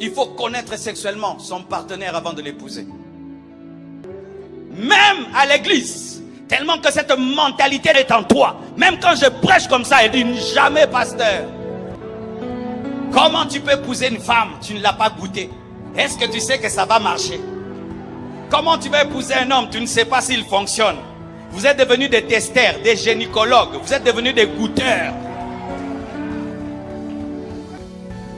il faut connaître sexuellement son partenaire avant de l'épouser. Même à l'église, tellement que cette mentalité est en toi. Même quand je prêche comme ça, elle dit jamais pasteur. Comment tu peux épouser une femme, tu ne l'as pas goûté? Est-ce que tu sais que ça va marcher? Comment tu vas épouser un homme, tu ne sais pas s'il fonctionne? Vous êtes devenus des testeurs, des gynécologues, vous êtes devenus des goûteurs.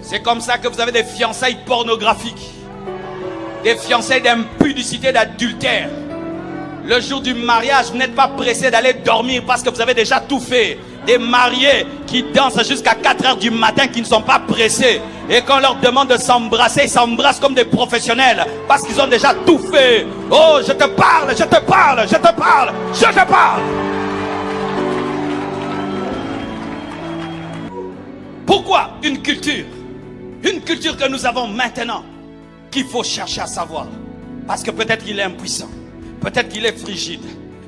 C'est comme ça que vous avez des fiançailles pornographiques, des fiançailles d'impudicité, d'adultère. Le jour du mariage, vous n'êtes pas pressé d'aller dormir parce que vous avez déjà tout fait. Des mariés qui dansent jusqu'à 4 heures du matin, qui ne sont pas pressés. Et quand on leur demande de s'embrasser, ils s'embrassent comme des professionnels parce qu'ils ont déjà tout fait. Oh, je te parle, je te parle, je te parle, je te parle. Pourquoi une culture que nous avons maintenant, qu'il faut chercher à savoir? Parce que peut-être qu'il est impuissant, peut-être qu'il est frigide,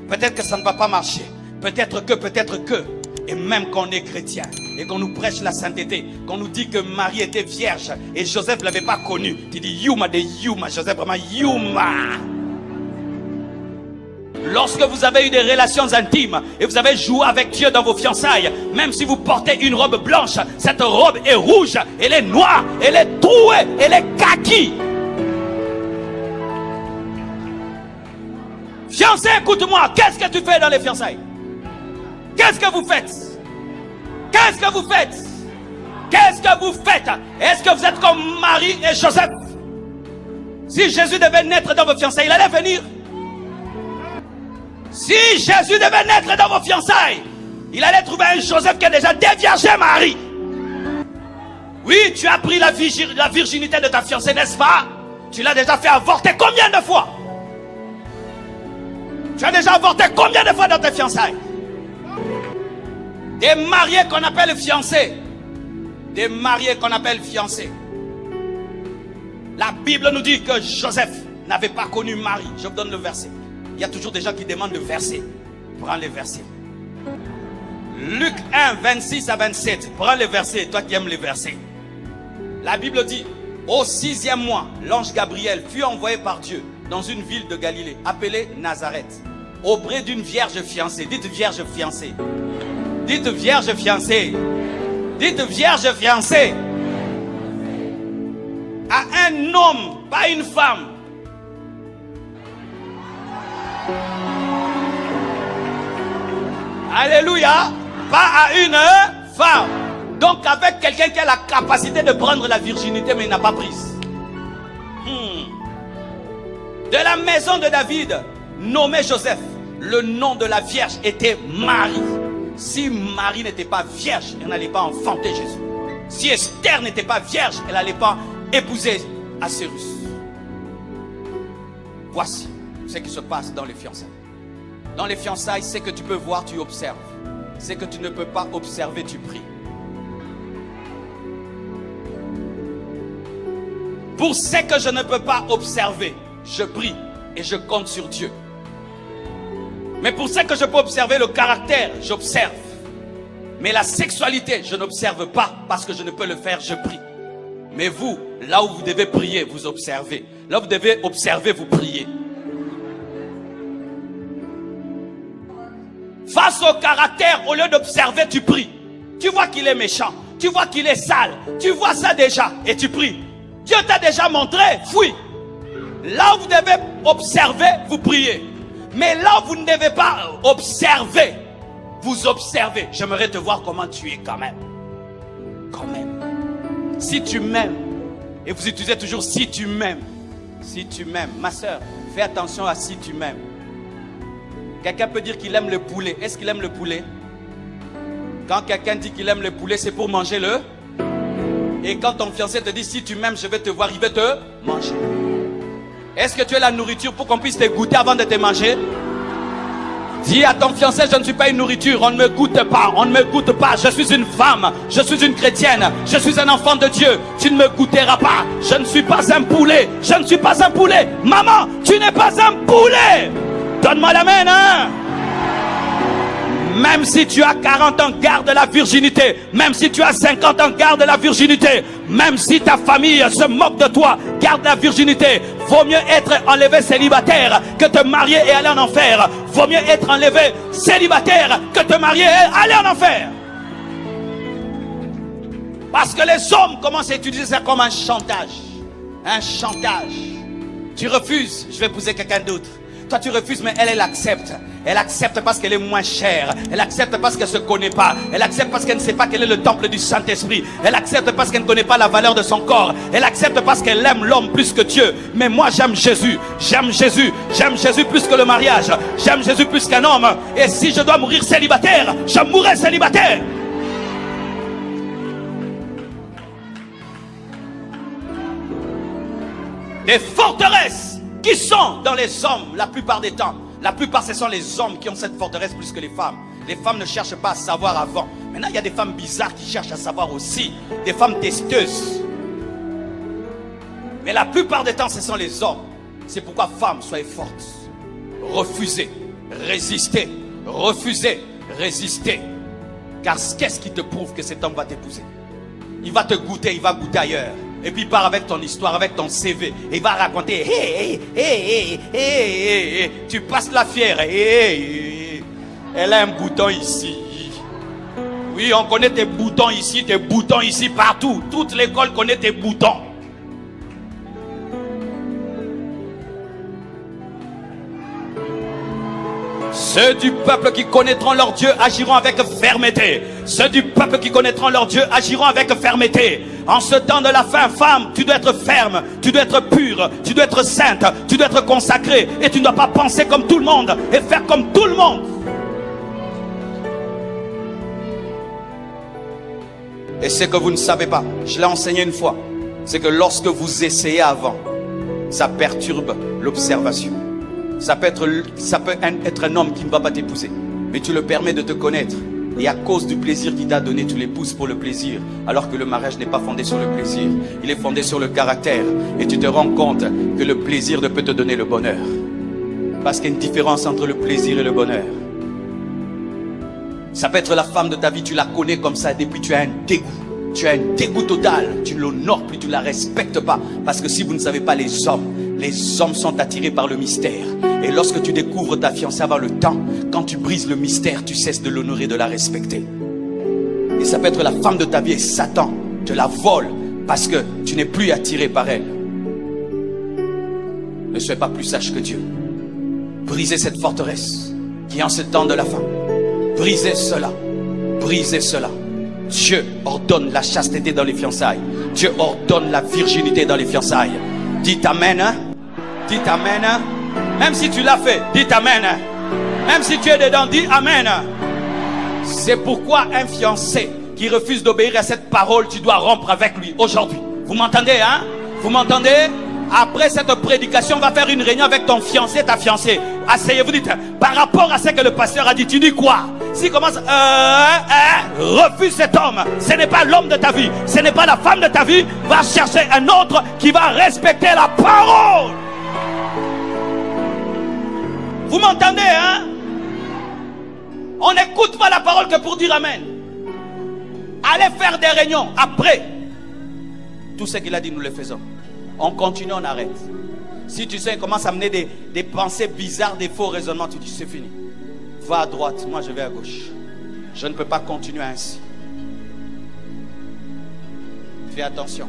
peut-être que ça ne va pas marcher, peut-être que. Et même quand on est chrétien et qu'on nous prêche la sainteté, qu'on nous dit que Marie était vierge et Joseph ne l'avait pas connue, tu dis Yuma de Yuma, Joseph vraiment Yuma. Lorsque vous avez eu des relations intimes et vous avez joué avec Dieu dans vos fiançailles, même si vous portez une robe blanche, cette robe est rouge, elle est noire, elle est trouée, elle est kaki. Fiancé, écoute-moi, qu'est-ce que tu fais dans les fiançailles? Qu'est-ce que vous faites? Qu'est-ce que vous faites? Qu'est-ce que vous faites? Est-ce que vous êtes comme Marie et Joseph? Si Jésus devait naître dans vos fiançailles, il allait venir. Si Jésus devait naître dans vos fiançailles, il allait trouver un Joseph qui a déjà déviergé Marie. Oui, tu as pris la virginité de ta fiancée, n'est-ce pas? Tu l'as déjà fait avorter combien de fois? Tu as déjà avorté combien de fois dans tes fiançailles? Des mariés qu'on appelle fiancés. Des mariés qu'on appelle fiancés. La Bible nous dit que Joseph n'avait pas connu Marie. Je vous donne le verset. Il y a toujours des gens qui demandent le verset. Prends les versets. Luc 1, 26 à 27. Prends les versets, toi qui aimes les versets. La Bible dit, au 6e mois, l'ange Gabriel fut envoyé par Dieu dans une ville de Galilée, appelée Nazareth, auprès d'une vierge fiancée. Dites vierge fiancée. Dites vierge fiancée. Dites vierge fiancée. À un homme, pas une femme. Alléluia. Pas à une femme. Donc avec quelqu'un qui a la capacité de prendre la virginité mais il n'a pas prise. De la maison de David, nommé Joseph, le nom de la vierge était Marie. Si Marie n'était pas vierge, elle n'allait pas enfanter Jésus. Si Esther n'était pas vierge, elle n'allait pas épouser Assyrus. Voici ce qui se passe dans les fiançailles. Dans les fiançailles, ce que tu peux voir, tu observes. Ce que tu ne peux pas observer, tu pries. Pour ce que je ne peux pas observer, je prie et je compte sur Dieu. Mais pour ce que je peux observer, le caractère, j'observe. Mais la sexualité, je n'observe pas parce que je ne peux le faire, je prie. Mais vous, là où vous devez prier, vous observez. Là où vous devez observer, vous priez. Face au caractère, au lieu d'observer, tu pries. Tu vois qu'il est méchant, tu vois qu'il est sale, tu vois ça déjà et tu pries. Dieu t'a déjà montré, fouille. Là où vous devez observer, vous priez. Mais là où vous ne devez pas observer, vous observez. J'aimerais te voir comment tu es quand même. Quand même. Si tu m'aimes, et vous utilisez toujours si tu m'aimes. Si tu m'aimes. Ma soeur, fais attention à si tu m'aimes. Quelqu'un peut dire qu'il aime le poulet. Est-ce qu'il aime le poulet? Quand quelqu'un dit qu'il aime le poulet, c'est pour manger le. Et quand ton fiancé te dit si tu m'aimes, je vais te voir, il va te manger. Est-ce que tu es la nourriture pour qu'on puisse te goûter avant de te manger? Dis à ton fiancé, je ne suis pas une nourriture, on ne me goûte pas, on ne me goûte pas. Je suis une femme, je suis une chrétienne, je suis un enfant de Dieu. Tu ne me goûteras pas, je ne suis pas un poulet, je ne suis pas un poulet. Maman, tu n'es pas un poulet. Donne-moi l'amen, hein? Même si tu as 40 ans, garde la virginité. Même si tu as 50 ans, garde la virginité. Même si ta famille se moque de toi, garde la virginité. Vaut mieux être enlevé célibataire que te marier et aller en enfer. Vaut mieux être enlevé célibataire que te marier et aller en enfer. Parce que les hommes commencent à utiliser ça comme un chantage. Un chantage. Tu refuses, je vais épouser quelqu'un d'autre. Toi tu refuses, mais elle accepte. Elle accepte parce qu'elle est moins chère. Elle accepte parce qu'elle ne se connaît pas. Elle accepte parce qu'elle ne sait pas quel est le temple du Saint-Esprit. Elle accepte parce qu'elle ne connaît pas la valeur de son corps. Elle accepte parce qu'elle aime l'homme plus que Dieu. Mais moi j'aime Jésus. J'aime Jésus. J'aime Jésus plus que le mariage. J'aime Jésus plus qu'un homme. Et si je dois mourir célibataire, je mourrai célibataire. Des forteresses qui sont dans les hommes la plupart des temps. La plupart, ce sont les hommes qui ont cette forteresse plus que les femmes. Les femmes ne cherchent pas à savoir avant. Maintenant, il y a des femmes bizarres qui cherchent à savoir aussi. Des femmes testeuses. Mais la plupart des temps, ce sont les hommes. C'est pourquoi, femmes, soyez fortes. Refusez, résistez, refusez, résistez. Car qu'est-ce qui te prouve que cet homme va t'épouser? Il va te goûter, il va goûter ailleurs. Et puis il part avec ton histoire, avec ton CV. Et il va raconter, tu passes la fière. Elle a un bouton ici. Oui, on connaît tes boutons ici, partout. Toute l'école connaît tes boutons. Ceux du peuple qui connaîtront leur Dieu agiront avec fermeté. Ceux du peuple qui connaîtront leur Dieu agiront avec fermeté. En ce temps de la fin, femme, tu dois être ferme, tu dois être pure, tu dois être sainte, tu dois être consacrée. Et tu ne dois pas penser comme tout le monde et faire comme tout le monde. Et ce que vous ne savez pas, je l'ai enseigné une fois, c'est que lorsque vous essayez avant, ça perturbe l'observation. Ça peut être un homme qui ne va pas t'épouser, mais tu le permets de te connaître. Et à cause du plaisir qu'il t'a donné, tu l'épouses pour le plaisir. Alors que le mariage n'est pas fondé sur le plaisir. Il est fondé sur le caractère. Et tu te rends compte que le plaisir ne peut te donner le bonheur. Parce qu'il y a une différence entre le plaisir et le bonheur. Ça peut être la femme de ta vie, tu la connais comme ça, et puis tu as un dégoût. Tu as un dégoût total. Tu ne l'honores plus, tu ne la respectes pas. Parce que si vous ne savez pas, les hommes sont attirés par le mystère. Et lorsque tu découvres ta fiancée avant le temps, quand tu brises le mystère, tu cesses de l'honorer, de la respecter. Et ça peut être la femme de ta vie et Satan te la vole parce que tu n'es plus attiré par elle. Ne sois pas plus sage que Dieu. Brisez cette forteresse qui est en ce temps de la fin. Brisez cela. Brisez cela. Dieu ordonne la chasteté dans les fiançailles. Dieu ordonne la virginité dans les fiançailles. Dites amen. Hein? Dites amen. Hein? Même si tu l'as fait, dites amen. Hein? Même si tu es dedans, dis amen. C'est pourquoi un fiancé qui refuse d'obéir à cette parole, tu dois rompre avec lui aujourd'hui. Vous m'entendez, hein? Vous m'entendez? Après cette prédication, on va faire une réunion avec ton fiancé, ta fiancée. Asseyez-vous, dites, par rapport à ce que le pasteur a dit, tu dis quoi? S'il commence, refuse cet homme. Ce n'est pas l'homme de ta vie. Ce n'est pas la femme de ta vie. Va chercher un autre qui va respecter la parole. Vous m'entendez, hein? On n'écoute pas la parole que pour dire amen. Allez faire des réunions. Après, tout ce qu'il a dit, nous le faisons. On continue, on arrête. Si tu sais, il commence à mener des pensées bizarres, des faux raisonnements, tu dis c'est fini. Va à droite, moi je vais à gauche. Je ne peux pas continuer ainsi. Fais attention.